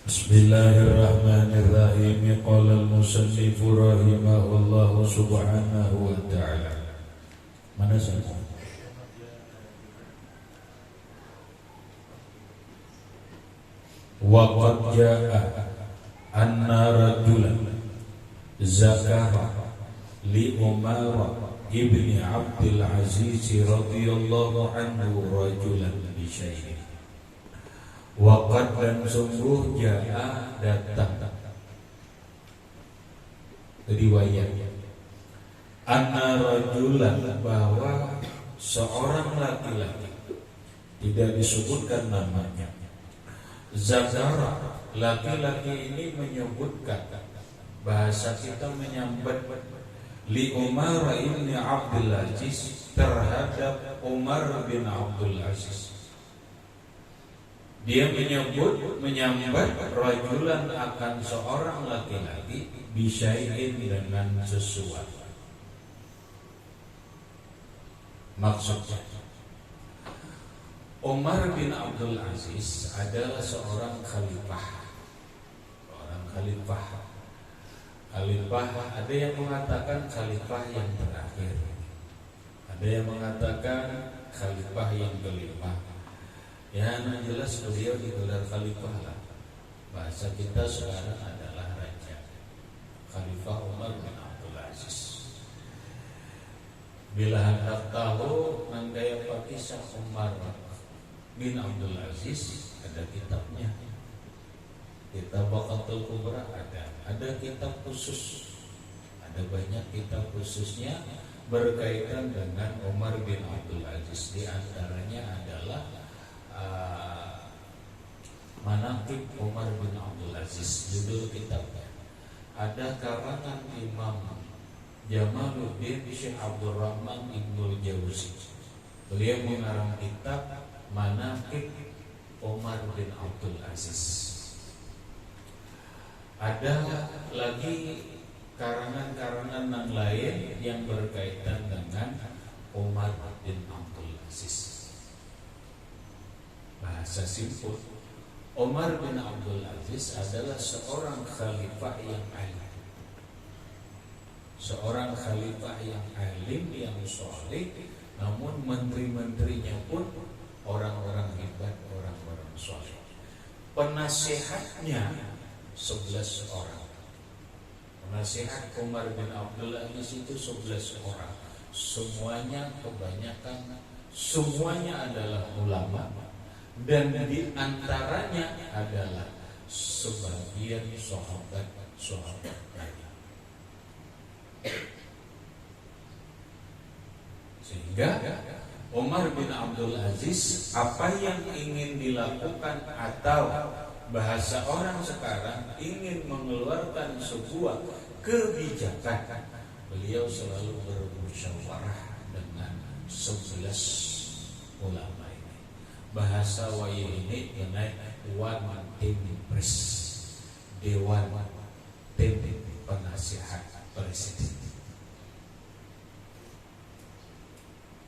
Bismillahirrahmanirrahim. Qala al-musannif rahimahullah subhanahu wa ta'ala. Mana saja? Wa qad jaa anna rajulan zakara li Umar ibni Abdul Aziz radhiyallahu anhu rajulan bi syai'in. Waqad dan sungguh jaa datang riwayat anna rajulan bahwa seorang laki-laki, tidak disebutkan namanya, zakara, laki-laki ini menyebutkan, bahasa kita menyambat, li Umar ibn Abdul Aziz, terhadap Umar bin Abdul Aziz. Dia menyambat rajulan akan seorang laki-laki bisyai'in dengan sesuatu. Maksudnya, Umar bin Abdul Aziz adalah seorang khalifah. Khalifah, ada yang mengatakan khalifah yang terakhir, ada yang mengatakan khalifah yang kelima. Ya, yang jelas beliau digelar khalifah lah. Bahasa kita sekarang adalah raja. Khalifah Umar bin Abdul Aziz. Bila hendak tahu menggaya kisah Umar bin Abdul Aziz, ada kitabnya. Kitab Baqatul Kubra ada kitab khusus. Ada banyak kitab khususnya berkaitan dengan Umar bin Abdul Aziz. Di antaranya adalah Manaqib Umar bin Abdul Aziz, judul kitabnya. Ada karangan Imam Jamaluddin Syekh Abdurrahman Ibnul Jauzi. Beliau mengarang kitab Manaqib Umar bin Abdul Aziz. Ada lagi karangan-karangan yang lain yang berkaitan dengan Umar bin Abdul Aziz. Bahasa simpul, Umar bin Abdul Aziz adalah seorang khalifah yang alim. Seorang khalifah yang alim, yang soleh, namun menteri-menterinya pun orang-orang hebat, orang-orang soleh. Penasihatnya 11 orang. Penasihat Umar bin Abdul Aziz itu 11 orang. Semuanya adalah ulama. Dan di antaranya adalah sebagian sahabat Nabi. Sehingga Umar bin Abdul Aziz, apa yang ingin dilakukan atau bahasa orang sekarang ingin mengeluarkan sebuah kebijakan, beliau selalu bermusyawarah dengan 11 ulama. Bahasa waya ini mengenai One Team Press, Dewan Tim Penasihat Presiden.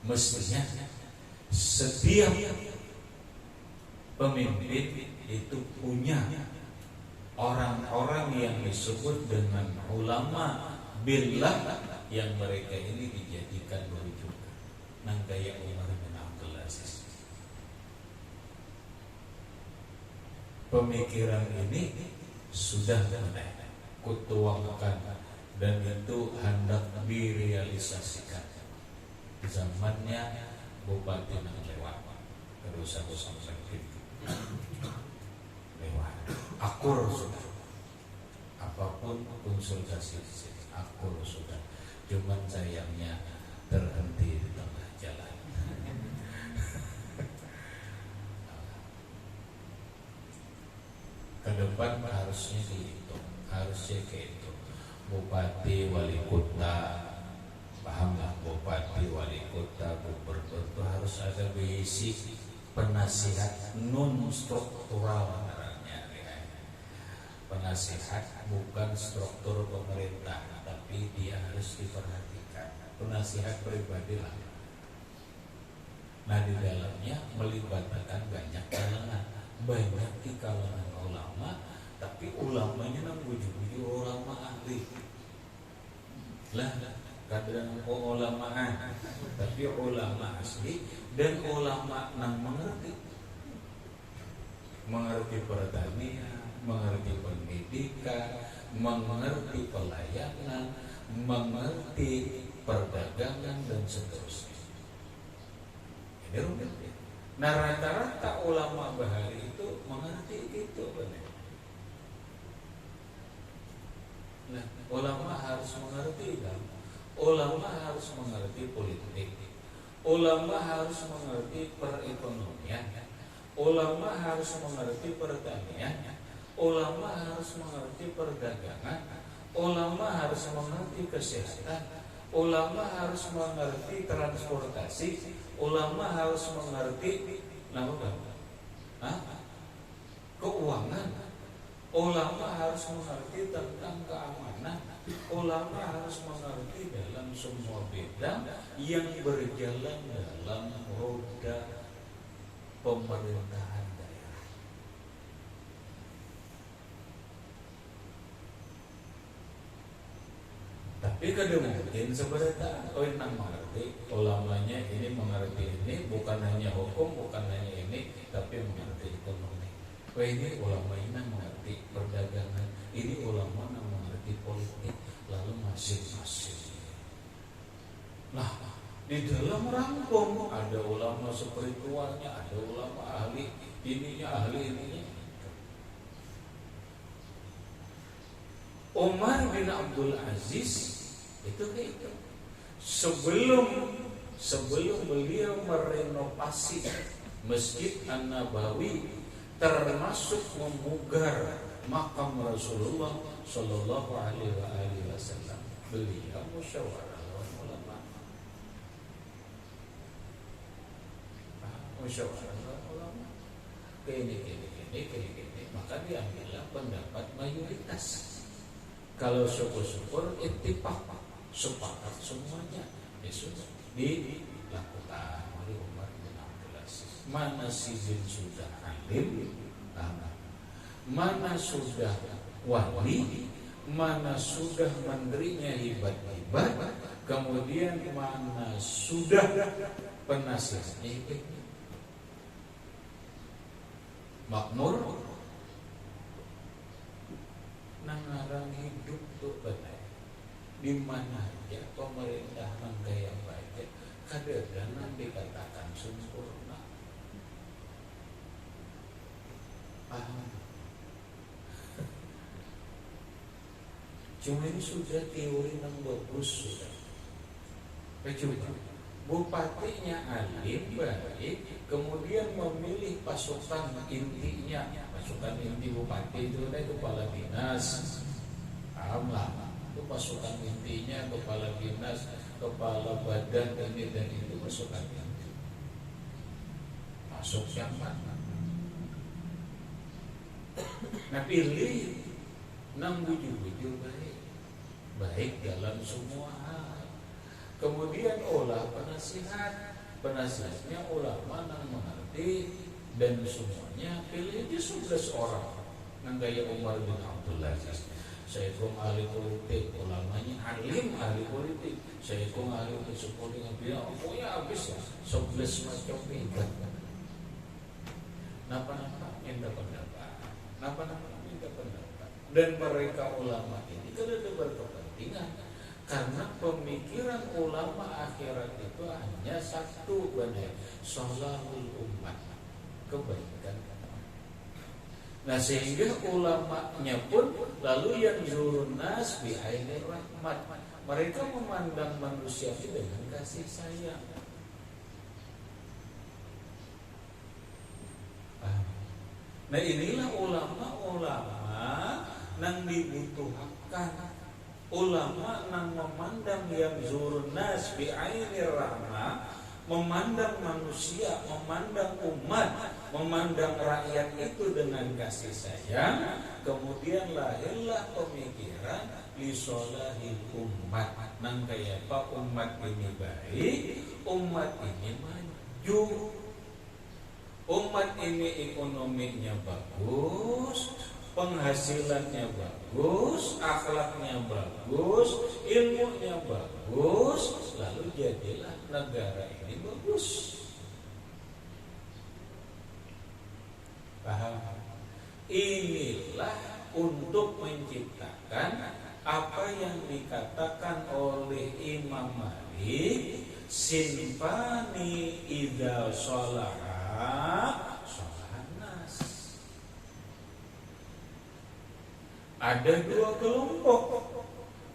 Mestinya setiap pemimpin itu punya orang-orang yang disebut dengan ulama billah, yang mereka ini dijadikan rujukan. Nangkaya Umar bin Abdul Aziz. Pemikiran ini sudah kutuangkan dan itu hendak direalisasikan zamannya Bupati yang lewat. Terus aku sampaikan lewat. Akur sudah. Apapun konsultasi di sini, akur sudah. Cuman sayangnya terhenti di tengah jalan. Ke depan harusnya dihitung, harusnya kayak itu. Bupati, wali kota, pahamlah, bupati, wali kota, gubernur itu harus ada basic penasihat non struktural namanya. Penasihat bukan struktur pemerintah, tapi dia harus diperhatikan. Penasihat pribadi lah. Nah, di dalamnya melibatkan banyak kalangan, banyak di kalangan ulama, tapi ulamanya nang buju-buju ulama ahli lah, kadang ulamaan tapi ulama asli dan ulama nang mengerti pertanian, mengerti pendidikan, mengerti pelayanan, mengerti perdagangan dan seterusnya. Ini rumit. Nah, rata-rata ulama bahari itu mengerti itu benar. Nah, ulama harus mengerti kan? Ulama harus mengerti politik. Ulama harus mengerti perekonomian. Ulama harus mengerti pertanian. Ulama harus mengerti perdagangan. Ulama harus mengerti kesehatan. Ulama harus mengerti transportasi. Ulama harus mengerti keuangan. Ulama harus mengerti tentang keamanan. Ulama harus mengerti dalam semua bidang yang berjalan dalam roda pemerintahan daerah. Tapi kadang mungkin sebenarnya nang mengerti ulamanya ini mengerti ini bukan hanya hukum, bukan hanya ini, tapi mengerti ekonomi. Ini ulama ini mengerti perdagangan, ini ulama yang mengerti politik, lalu masing-masing. Nah, di dalam rangkum ada ulama spiritualnya, ada ulama ahli ininya, ahli ininya. Umar bin Abdul Aziz itu kayak itu. Sebelum beliau merenovasi Masjid An-Nabawi, termasuk memugar makam Rasulullah Shallallahu Alaihi Wasallam, beliau musyawarah dengan ulama. Musyawarah dengan ulama. Kayak gini, maka diambillah pendapat mayoritas. Kalau syukur-syukur ittifaq, sepakat semuanya, ya sudah dilakukan oleh Umar bin Abdul Aziz. Mana sizin sudah alim, mana sudah wali, mana sudah menterinya hebat-hebat, kemudian mana sudah penasihatnya makmur, nangarang hidup tuh benar. Di mana aja pemerintahan gaya baik, kadang-kadang dikatakan sempurna. Cuma ini sudah teori yang bagus sudah. Coba bupatinya alim baik, kemudian memilih pasukan intinya, pasukan inti bupati itu ada kepala dinas, paham lah. Itu pasukan intinya, kepala dinas, kepala badan ini dan itu pasukan inti. Masuk yang mana? Nah, pilih 6 buju-buju baik dalam semua hal. Kemudian olah penasihatnya ulama yang mengerti dan semuanya pilih aja 11 orang. Nang gaya Umar bin Abdul Aziz. Saya kong ahli politik, ulamanya alim ahli politik. Saya kong ahli politik bilang, oh ya habis ya 11 macam hebat. Napa-napa minta pendapat. Dan mereka ulama ini kan ada berkepentingan, karena pemikiran ulama akhirat itu hanya satu, benar, sholahul umat, kebaikan. Nah, sehingga ulamanya pun lalu yang zurnas bi ainir rahmat, mereka memandang manusia itu dengan kasih sayang. Nah, inilah ulama-ulama yang dibutuhkan. Ulama yang memandang yang zurnas bi ainir rahmah, memandang manusia, memandang umat, memandang rakyat itu dengan kasih sayang. Kemudian lahirlah pemikiran li sholahil umat, nang kayak apa umat ini baik, umat ini maju, umat ini ekonominya bagus, penghasilannya bagus, akhlaknya bagus, ilmunya bagus, lalu jadilah negara ini bagus. Paham? Inilah untuk menciptakan apa yang dikatakan oleh Imam Malik, sinfani idza sholaha sholahan nas. Ada dua kelompok.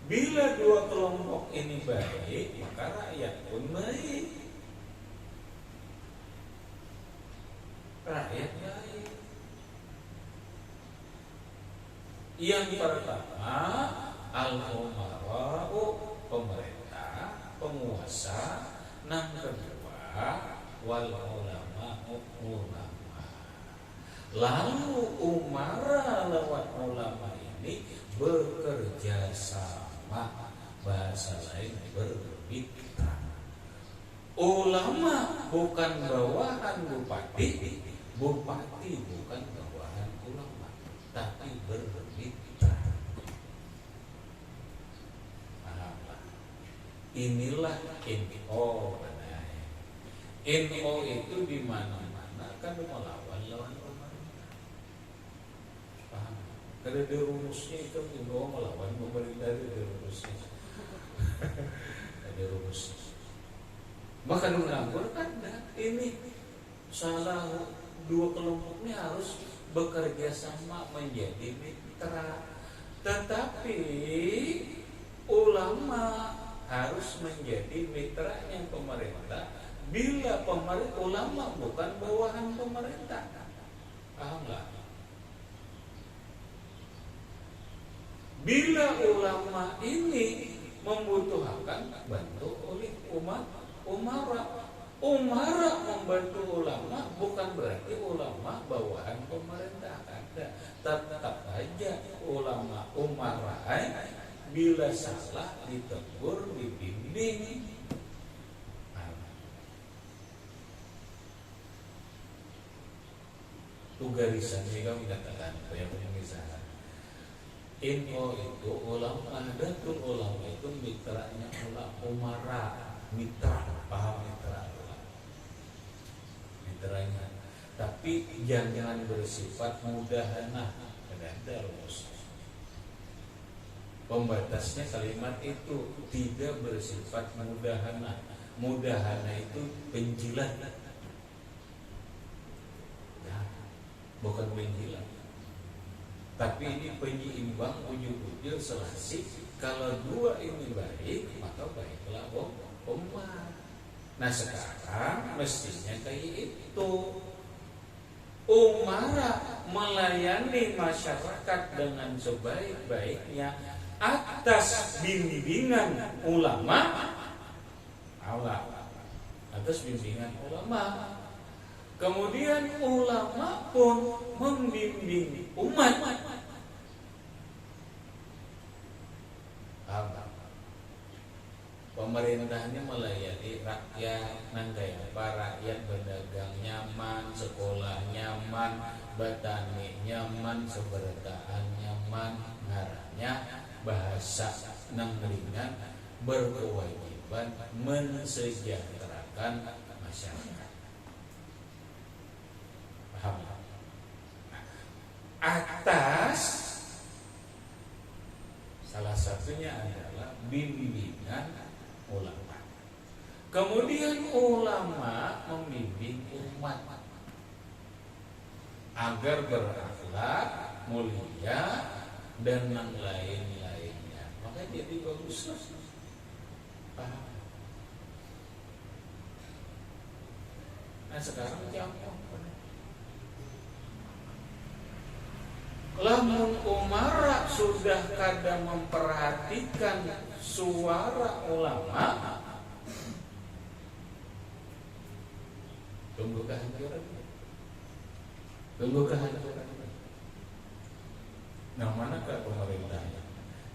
Bila dua kelompok ini baik, maka rakyat pun baik. Rakyat baik. Yang pertama, al-umara'u, pemerintah, penguasa. Yang kedua, wal ulama'u, ulama. Lalu umara lewat ulama ini bekerja sama, bahasa lain bermitra. Ulama bukan bawahan bupati, bupati bukan bawahan ulama, tapi bermitra. Inilah NO. NO itu di mana-mana kan melawan pemerintah. Paham? Karena di rumusnya itu NO melawan pemerintah, di rumusnya. Ada rumusnya. Maka nganggur kan ini salah dua kelompok ini harus bekerja sama menjadi mitra. Tetapi ulama harus menjadi mitranya pemerintah bila ulama bukan bawahan pemerintah. Paham nggak? Bila ulama ini membutuhkan bantu oleh umara membantu ulama, bukan berarti ulama bawahan pemerintah. Ada, tetap aja ulama umara bila salah ditegur, dibimbing. Itu garisannya kami katakan yang misalnya info itu ulama, ada tuh ulama itu mitranya umara, mitra, paham mitra, mitranya. Tapi jangan bersifat mudahana, ada rumus. Pembatasnya kalimat itu tidak bersifat mudahana. Mudahana itu penjilat, ya, bukan penjilat. Tapi ini penyeimbang, ujung-ujung selasih. Kalau dua ini baik, maka baiklah umat. Nah sekarang mestinya kayak itu. Umara melayani masyarakat dengan sebaik-baiknya atas bimbingan ulama, atas bimbingan ulama. Kemudian ulama pun membimbing umat. Pemerintahnya melayani rakyat, nanggaya rakyat berdagang nyaman, sekolah nyaman, batani nyaman, seberataan nyaman, ngarahnya bahasa nang ringan, berkewajiban mensejahterakan masyarakat. Paham? Atas salah satunya adalah bimbingan ulama. Kemudian ulama membimbing umat agar berakhlak mulia dan yang lain-lainnya. Maka jadi bagus. Paham? Nah sekarang jawab. Lamun umara sudah kadang memperhatikan suara ulama, tunggu kehancuran. Nah manakah pemerintahnya?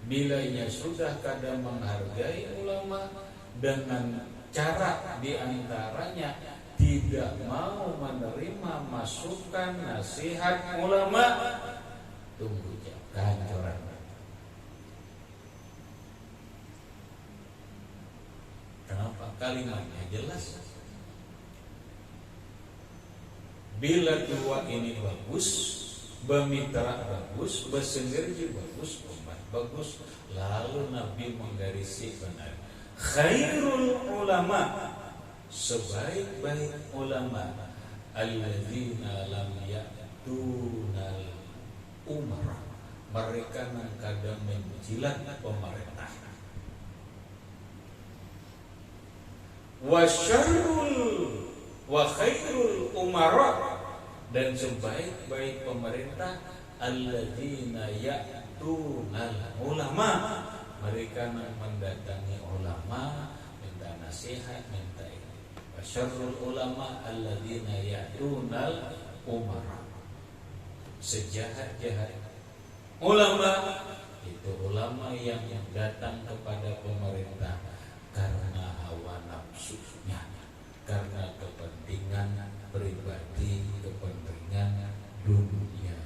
Bila ia sudah kadang menghargai ulama dengan cara diantaranya tidak mau menerima masukan nasihat ulama, tunggu jauh kehancuran. Kenapa? Kalimatnya jelas. Bila dua ini bagus, bermitra bagus, bersinergi bagus, umat bagus, lalu Nabi menggarisi benar. Khairul ulama, sebaik-baik ulama, alladzina lam ya'tunal umara, mereka yang kadang menjilat pemerintah. Wa syarrul wa khairul umara, dan sebaik-baik pemerintah alladzina ya'tunal ulama, mereka yang mendatangi ulama, minta nasihat, minta ini. Wa syarrul ulama alladzina ya'tunal umara, sejahat-jahat ulama itu ulama yang datang kepada pemerintah karena hawa nafsunya, karena kepentingan pribadi, kepentingan dunia.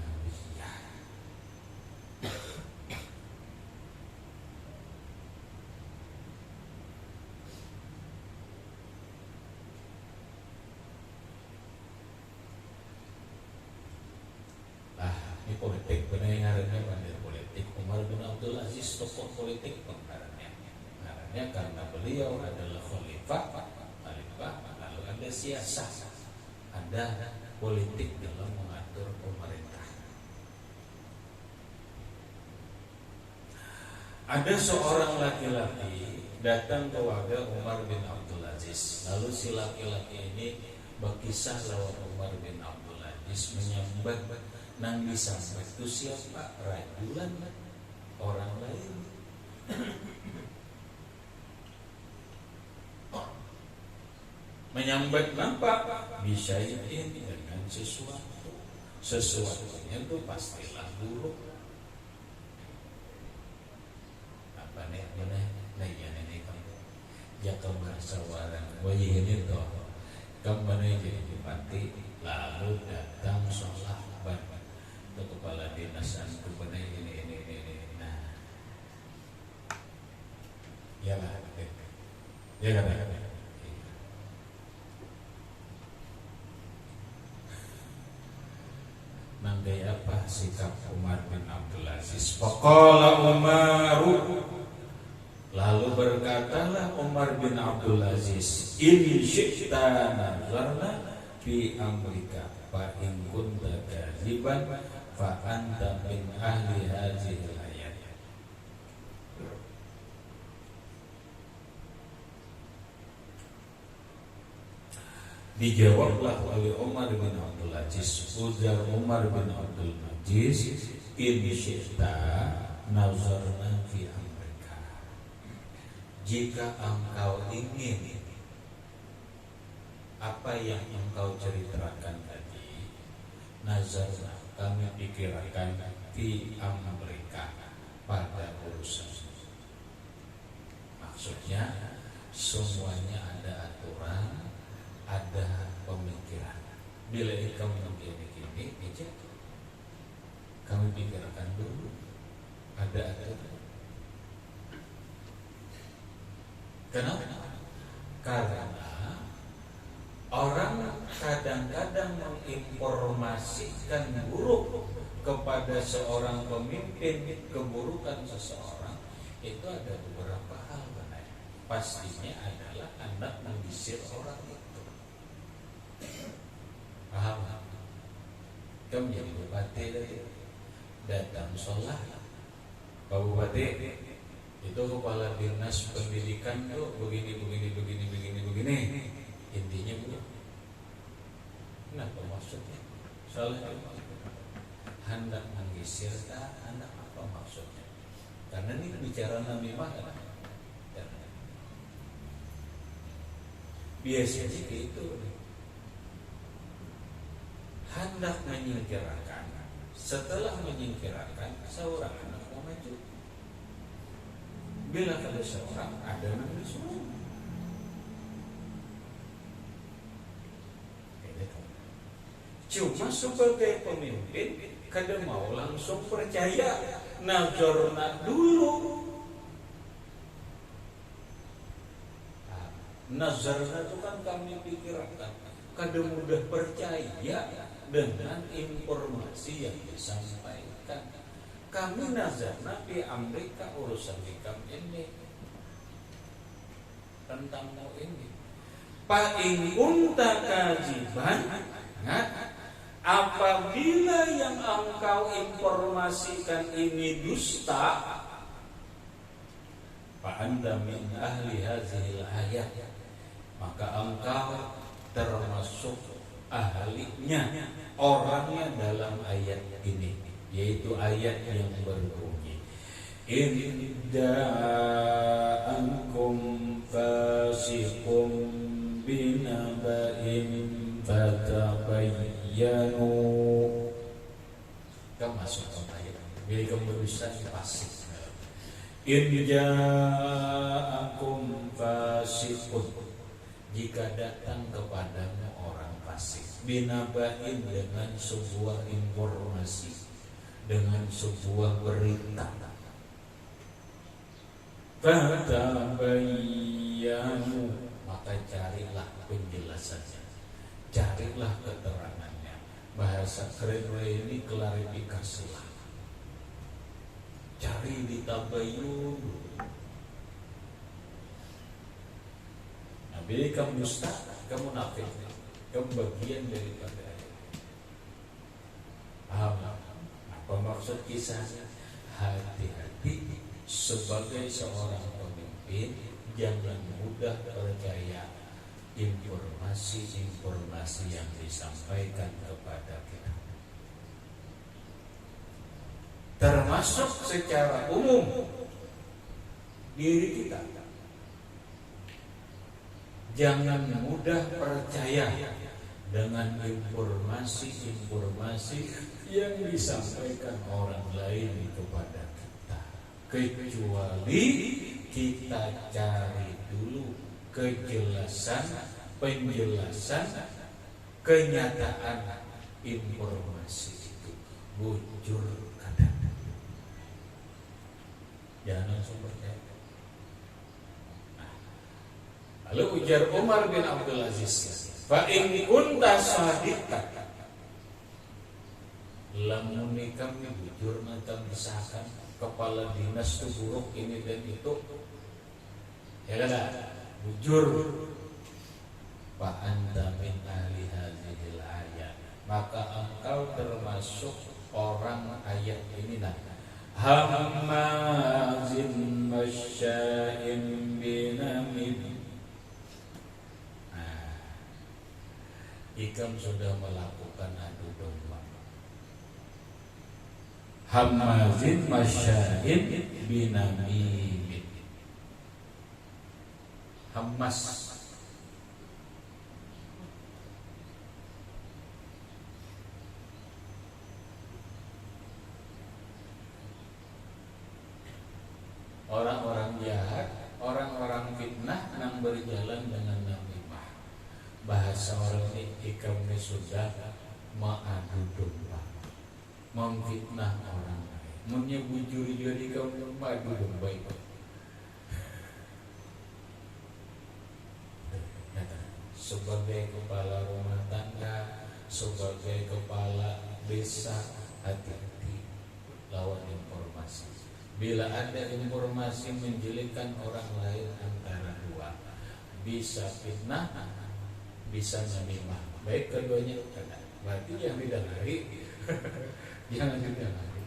Ini politik, benar yang ngarannya bandar politik. Umar bin Abdul Aziz tokoh politik pengarannya. Karena beliau adalah khalifah, lalu ada siasat, ada politik dalam mengatur pemerintah. Ada seorang laki-laki datang ke wadah Umar bin Abdul Aziz. Lalu si laki-laki ini berkisah lawan Umar bin Abdul Aziz, menyambat nang disambat itu siapa? Rajulan, orang lain. Menyambat nampak bisa ini dengan sesuatu. Sesuatunya itu pastilah buruk. Apa nih? Mana? Nah ya ini kamu. Ya kamu bahasa warang. Wah ini toh. Kamu mana jadi mati lalu datang sholat ban. Ke kepala dinasan kepada ini. Nah, ya lah, ya kan? Nanti apa sikap Umar bin Abdul Aziz? Faqala Umaru, lalu berkatalah Umar bin Abdul Aziz, in syi'ta nazarna fi amrika fa in kunta kadziban fa anta min ahli hadhihi al-ayat. Dijawablah oleh Umar bin Abdul Aziz, ujar Umar bin Abdul Aziz, in syi'ta nazarna fi amrika, jika engkau ingin apa yang engkau ceritakan tadi, nazarna, kami pikirkan fi amrika, pada urusan. Maksudnya semuanya ada aturan, ada pemikiran. Bila kamu begini, kami pikirkan dulu, ada aturan. Kenapa? Karena orang kadang-kadang menginformasikan buruk kepada seorang pemimpin, keburukan seseorang, itu ada beberapa hal. Pastinya adalah anak mengisir orang itu. Paham? Kamu jadi bupati tadi, datang sholat, Pak Bupati itu kepala dinas pendidikan tuh begini. Intinya begitu. Kenapa maksudnya? Soalnya hendak menggisir anak apa maksudnya? Karena ini bicara Nabi Muhammad. Biasanya gitu. Hendak menyingkirkan. Setelah menyingkirkan, seorang anak mau maju. Bila ada seorang ada yang disuruh. Cuma sebagai pemimpin, kada mau langsung percaya, nazarna dulu. Nazarna itu kan kami pikirkan, kada mudah percaya dengan informasi yang disampaikan. Kami nazarna di Amerika urusan ikam ini tentangmu ini. Fa in kunta kajiban, apabila yang engkau informasikan ini dusta, fa anta min ahli hadhil ayat, maka engkau termasuk ahlinya, orangnya dalam ayat ini, yaitu ayat yang berbunyi Idda'ankum fasikum binaba'in fatabayyanu. Kamu masuk ke ayat. Bila kamu berusaha fasik. Idda'ankum fasikun, jika datang kepadamu orang fasik, binaba'in, dengan sebuah informasi, dengan sebuah berita, fatabayyanu, maka carilah penjelasannya, carilah keterangannya. Bahasa keren ini klarifikasilah, cari di tabayyun. Nah, bila kamu dusta, kamu nafik, kamu bagian daripada paham apa maksud kisahnya? Hati-hati sebagai seorang pemimpin, jangan mudah percaya informasi-informasi yang disampaikan kepada kita, termasuk secara umum diri kita. Jangan mudah percaya dengan informasi-informasi yang disampaikan orang lain kepada kita, kecuali kita cari dulu kejelasan, penjelasan, kenyataan informasi itu. Bujur kata, jangan langsung percaya. Lalu ujar Umar bin Abdul Aziz, fa in kunta sadiqan, lamun kami bujur nanti misalkan kepala dinas itu buruk ini dan itu, ya kan? Bujur, fa anta min ahli hadhil ayat, maka engkau termasuk orang ayat ini. Nah, hammazin masya'in binamim. Ikam sudah melakukan adu domba. Hammazin masya'in binamim. Hammas, orang-orang jahat, orang-orang fitnah yang berjalan dengan namimah. Bahasa orang ini, ikam ini sudah mengadu domba, memfitnah orang lain, menyebujur jadi kaum mengadu domba itu. Sebagai kepala rumah tangga, sebagai kepala desa, hati-hati lawan informasi. Bila ada informasi menjelekkan orang lain antara dua, bisa fitnah, bisa namimah, baik keduanya kena. Berarti yang didengari jangan didengari.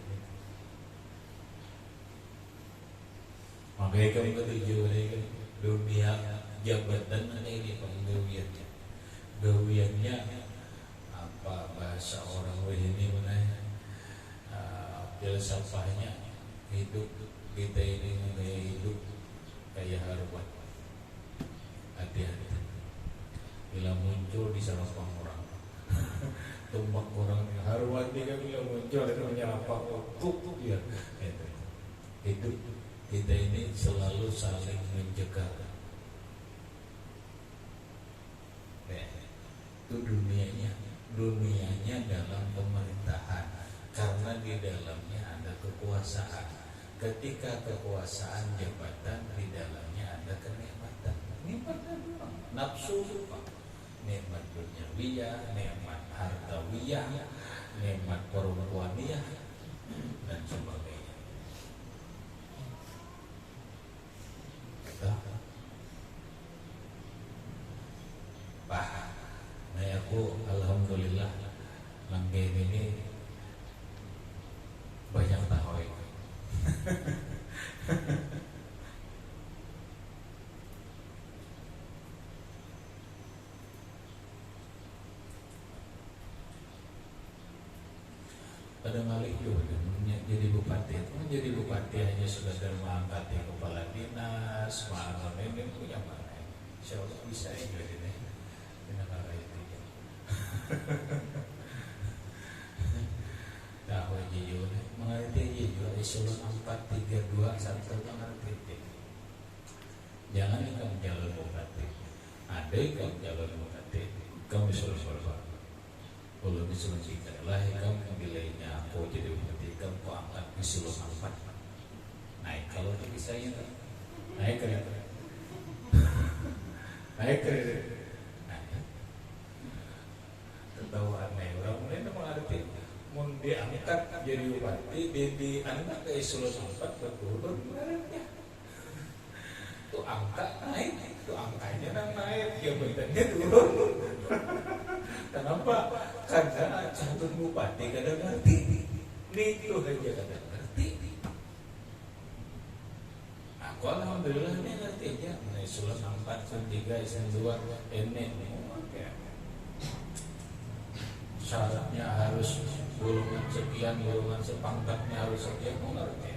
Makanya kami ketujuh dunia jabatan ini penggawiannya. Gawiannya apa bahasa orang ini mana? Filsafahnya hidup kita ini gaya hidup kayak harbat. Hati-hati bila muncul di sarafah orang, tumbak orang harbat dia bila muncul itu menyapa tuk ya. Hidup kita ini selalu saling menjaga. Itu dunianya dalam pemerintahan, karena karena di dalamnya ada kekuasaan. Ketika kekuasaan jabatan, di dalamnya ada kenikmatan. Nikmatnya doang, nafsu lupa. Nikmat duniawiyah, nikmat hartawiyah, nikmat perempuaniyah, dan sebagainya. Pak, nah aku alhamdulillah langgain ini banyak tahu. Pada Malik juga jadi bupati, menjadi bupati hanya sekedar mengangkat kepala dinas, mengangkat ini punya mana? Insya Allah bisa juga ini di negara itu. Tahu jujur, mengerti jujur. Eselon 4, 3, 2, 1 mengerti. Jangan kamu jalan bupati. Ada kamu jalan bupati, kamu suruh. Kalau disuruh jika lah kamu bilainya aku jadi bupati, kamu angkat eselon 4. Naik kalau bisa ya, naik kan? Naik kan? Tertawa aneh orang mulai mengerti. Mau diangkat jadi bupati, diangkat ke eselon 4 berturun beratnya. Tuh angkat naik, tuh angkanya naik, jabatannya turun. Kenapa? Karena calon bupati kadang ngerti, itu aja kadang ngerti. Aku alhamdulillah ini ngerti aja. Eselon 4, 3, eselon 2, ini. Syaratnya harus golongan sekian, golongan sepangkatnya harus sekian, mengerti.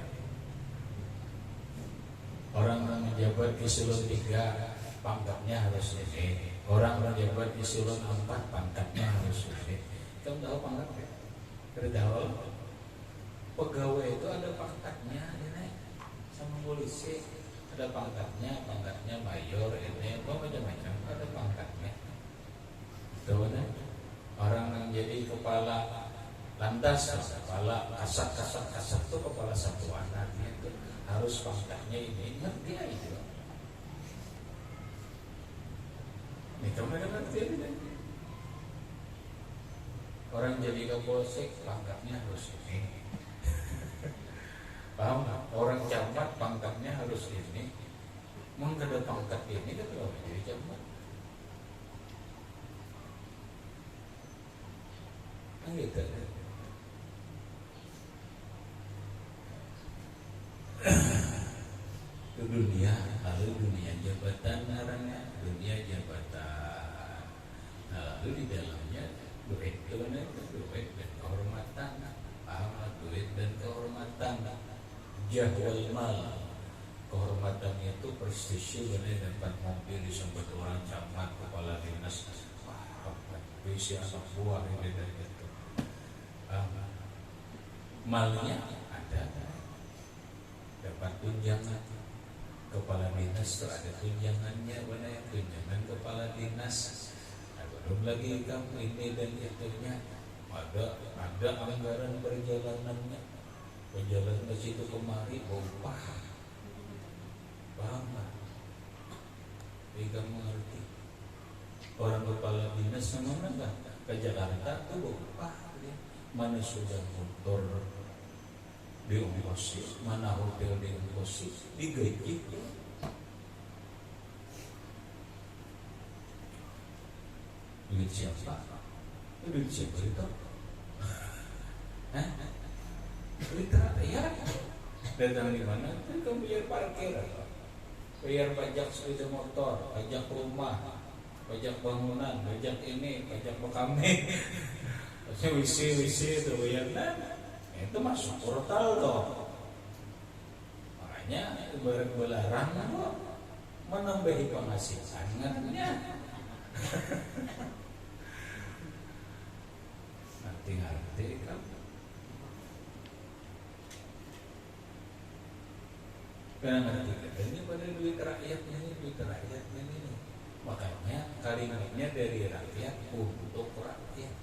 Orang yang menjabat di eselon 3 pangkatnya harus ini. Orang menjabat di eselon 4 pangkatnya harus ini. Kamu tahu pangkatnya? Tahu? Pegawai itu ada pangkatnya, ini sama polisi ada pangkatnya mayor, ini macam-macam ada pangkatnya. Tahu kan? Orang yang jadi kepala lantas, kepala kasat itu kepala satuan itu harus pangkatnya ini, ngerti itu. Ini kamu ngerti ini. Orang jadi kapolsek pangkatnya harus ini. Paham nggak? Orang camat pangkatnya harus ini. Mungkin ada pangkat ini kan kalau jadi camat. Kan gitu. Itu dunia, lalu dunia jabatan narangnya, dunia jabatan. Nah, lalu di dalamnya duit dan kehormatan. Paham? Duit dan kehormatan. Jah wal mal. Kehormatan itu prestise, benar dapat mobil disebut orang camat, kepala dinas. Wah, bisa anak buah ini dari itu. Malnya ada, dapat tunjangan. Kepala dinas itu ada tunjangannya, benar tunjangan kepala dinas. Nah, belum lagi kamu ini dan itunya. Ada anggaran perjalanannya, perjalanan ke situ kemari, upah. Paham nggak? Jadi kamu ngerti. Orang kepala dinas mana nggak? Ke Jakarta tuh upah. Mana sudah motor diongkosi, mana hotel diongkosi, digaji. Duit siapa? Duit siapa itu? Duit rakyat. Datang di mana? Kamu bayar parkir, bayar pajak sepeda motor, pajak rumah, pajak bangunan, pajak ini, pajak bekame. WC itu bayar, itu masuk portal toh. Makanya berlarang menambahi penghasilannya. Nanti kan. Karena ini pada duit rakyatnya ini. Makanya kalimatnya dari rakyat untuk rakyat.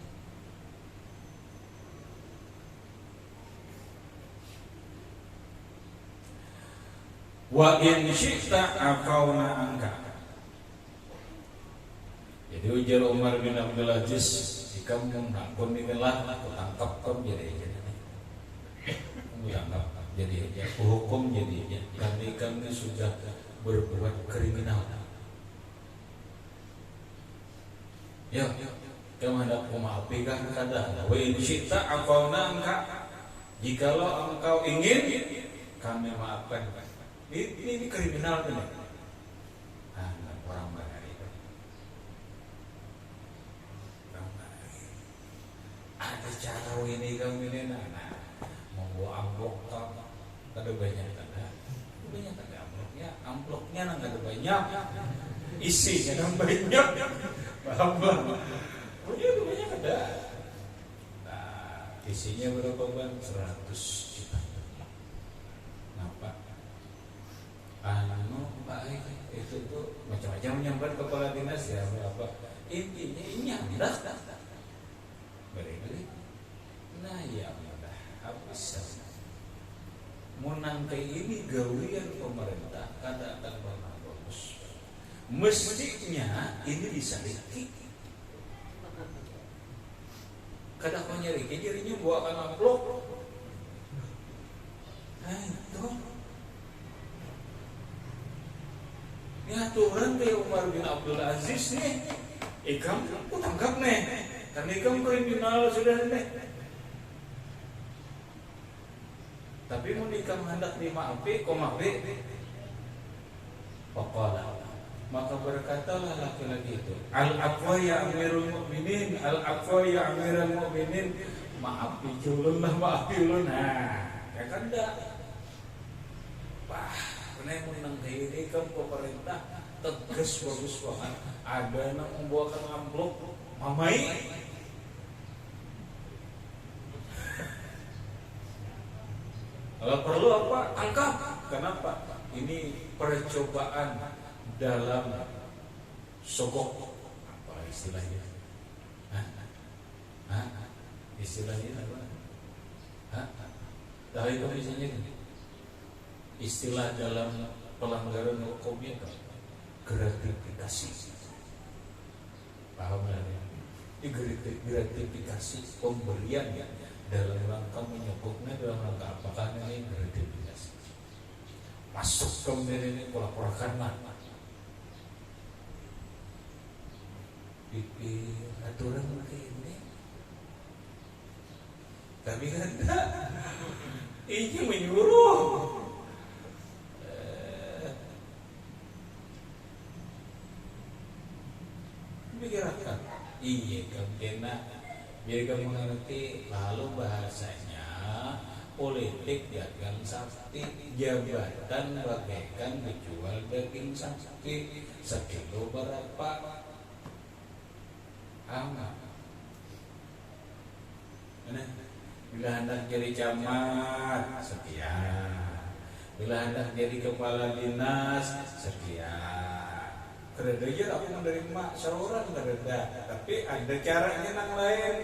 Wa in syi'ta afauna anka. Jadi ujar Umar bin Abdul Aziz, jika mengampun inilah aku tangkap kamu jadi hukum jadi kami sudah berbuat kriminal. Ya, kamu hendak memaafkan kada. Wa in syi'ta afauna anka. Jikalau engkau ingin, kami maafkan. Ini kriminal ini. Orang bahari. Ada cara ini kamu ini membawa amplop kada banyak kada. Banyak kada amplopnya kada banyak. Isinya kan banyak. Paham? Punya banyak kada. Isinya berapa bang? 100 juta. Kenapa? Baik itu tuh macam-macam menyambar kepala dinas ya berapa? Intinya ini dah. Beri. Nah ya mudah habis. Menangkai ini gawian pemerintah kada akan pernah bagus. Mestinya ini diselidiki. Kada kau nyari jadinya buahkan amplop. Nah itu ini aturan kayak Umar bin Abdul Aziz nih. Ikam aku tangkap nih. Karena ikam kriminal sudah nih. Tapi mau ikam hendak dimaafi, kau maafi. Pokoknya maka berkatalah laki-laki itu, al-afwa ya amirul mu'minin, al-afwa ya amirul mu'minin, maafi julun lah, maafi ulun. Nah, ya kan dah. Wah, karena yang menang ini kan pemerintah tegas bagus banget. Ada yang membuahkan amplop, mamai. Kalau perlu apa? Tangkap. Kenapa? Ini percobaan dalam sogok. Apa istilahnya? Istilahnya apa? Tahu itu misalnya istilah dalam pelanggaran hukum itu gratifikasi. Paham ya? Ini gratifikasi pemberian ya dalam rangka menyebutnya dalam rangka apakah ini gratifikasi. Masuk ke ini pura-purakan lah. Aturan begini tapi kan ini menyuruh pikirkan iya kan enak biar kamu mengerti lalu bahasanya politik dagang sakti jabatan bagaikan dijual daging sakti sekilo berapa amat. Bila hendak jadi camat sekian, bila hendak jadi kepala dinas sekian. Kerja aku menerima seorang kerja, tapi ada caranya yang lain.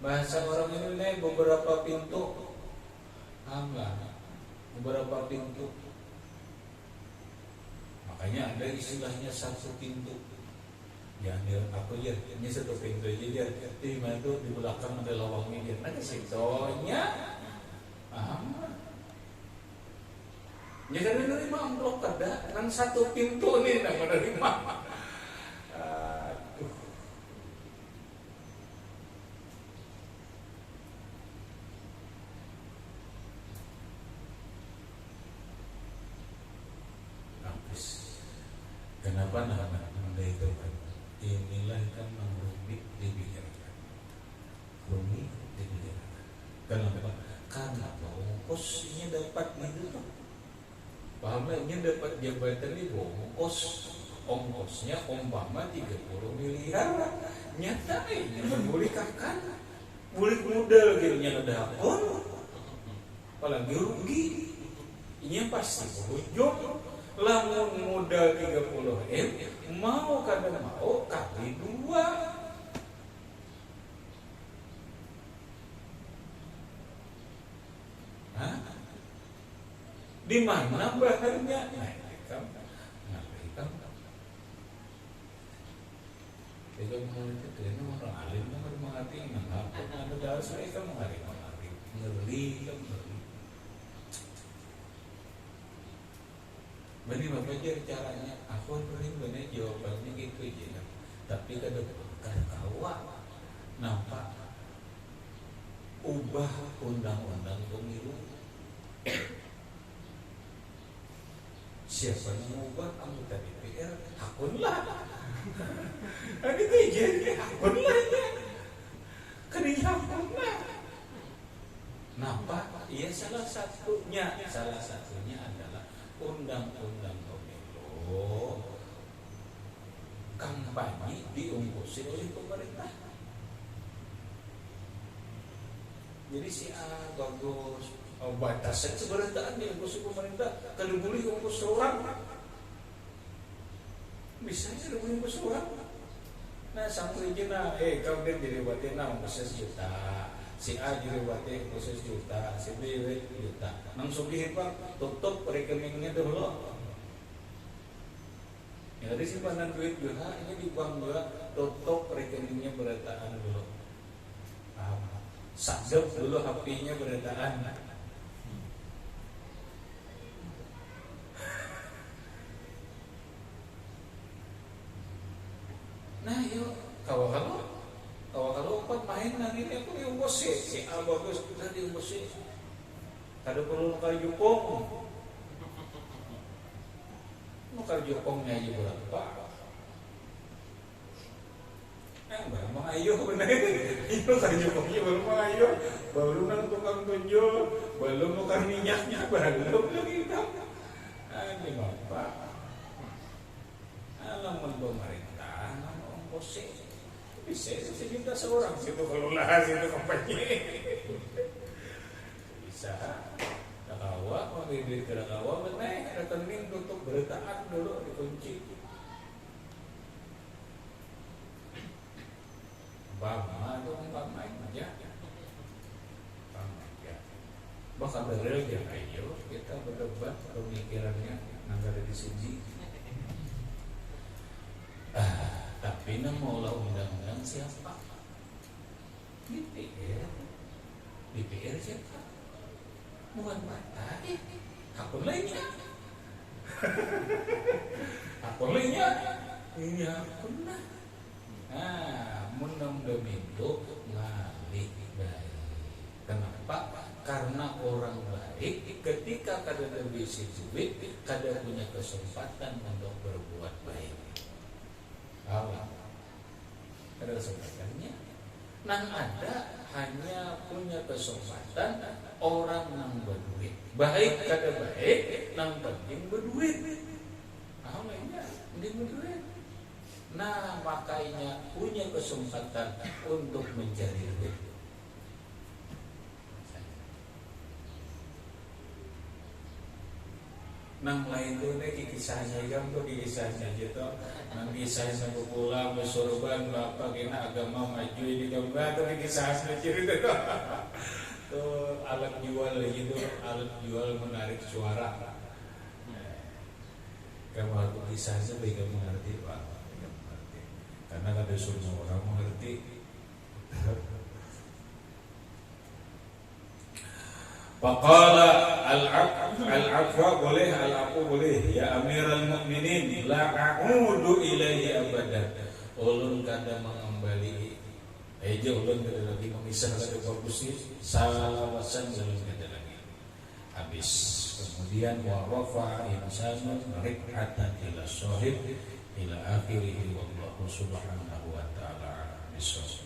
Bahasa orang ini beberapa pintu, beberapa pintu. Makanya ada istilahnya satu pintu. Ya, aku ya, ini satu pintu aja dia. Di mana tuh di belakang ada lawangnya dia. Ada siktonya. Ya kan menerima amplop kada, kan satu pintu nih yang menerima. Habis. Kenapa nama itu kan? Inilah kan rumit dibicarakan. Rumit dibicarakan. Kenapa? Karena ongkosnya dapat gitu. Pahamnya dapat jabatan ini ongkosnya umpama 30 miliar. Nyata ini memulihkan mulik modal gitu nya ada akun. Apalagi rugi. Ini pasti berujung. Lamun modal 30 mau kada mau kali 2. Di mana baharnya? Nah, ikam ngakam. Itu mengerti itu orang alim kan mengerti mengapa ada dalam saya kan mengerti ngeri kan ngeri. Bani bapak cari caranya, aku beri benar jawabannya gitu aja. Tapi kada kawa nampak ubah undang-undang pemilu. Siapa yang mengubah anggota DPR? Akunlah. Ini jadi akunlah ya. Kerja akunlah. Napa? Iya salah satunya adalah undang-undang pemilu kampanye diungkusin oleh pemerintah. Jadi si A bagus batasan sebenarnya diungkus pemerintah. Kalau boleh ungkus orang, bisa aja ungkus orang. Nah sampai aja kau kan jadi buatin ungkus 1 juta, si A jadi buatin ungkus 1 juta, si B juta. Langsung dihimpang, tutup rekeningnya dulu. Ya ada simpanan duit juga, ini di bank juga, tutup rekeningnya berataan dulu. Sadap dulu HP-nya berataan. Nah yuk, kalau empat main nanti aku diungkos si A bagus, kita diungkos kada perlu kali jupong. Nukar jokongnya aja berapa? Baru mengayo bener. Nukar jokongnya baru mengayo, baru nang tukang tunjul, belum nukar minyaknya, belum lagi kamu. Ini bapak, alaman pemerintah, nama ongkos bisa 1 juta seorang situ kalau lah situ kampanye. Bisa. Kawa, mau duit ke kawa, benar rekening tutup berataan dulu dikunci. Bama itu main aja. Bahkan bener aja ayo kita berdebat pemikirannya nggak ada di sini. Tapi mau undang-undang siapa? DPR siapa? Bukan mata, akun lainnya, ini akun lah. Nah, menambah itu ngalih baik. Kenapa? Karena orang baik ketika kada berbisi duit, kada punya kesempatan untuk berbuat baik. Awal, ada kesempatannya. Nang ada hanya punya kesempatan orang nang berduit. Baik kada baik, nang penting berduit. Awalnya dia berduit. Nah makanya punya kesempatan untuk mencari duit. Nang lain tuh kisahnya yang tuh kisahnya gitu. Nang kisahnya pula bersorban bapak kena agama maju di gambar tuh kisahnya cerita tuh alat jual gitu, alat jual menarik suara. Kamu aku kisahnya baik kamu mengerti pak, karena ada semua orang mengerti. Faqala al-afwa boleh, al-afu boleh. Ya Amirul Mukminin, la a'udu ilaihi abadan. Ulun kada mengembali. Aja ulun kada lagi mengisah kada bagusnya. Salawasan ulun kada lagi. Habis. Kemudian wa rafa insanun rik'atan ila sahib ila akhirih wallahu subhanahu wa ta'ala bisawab.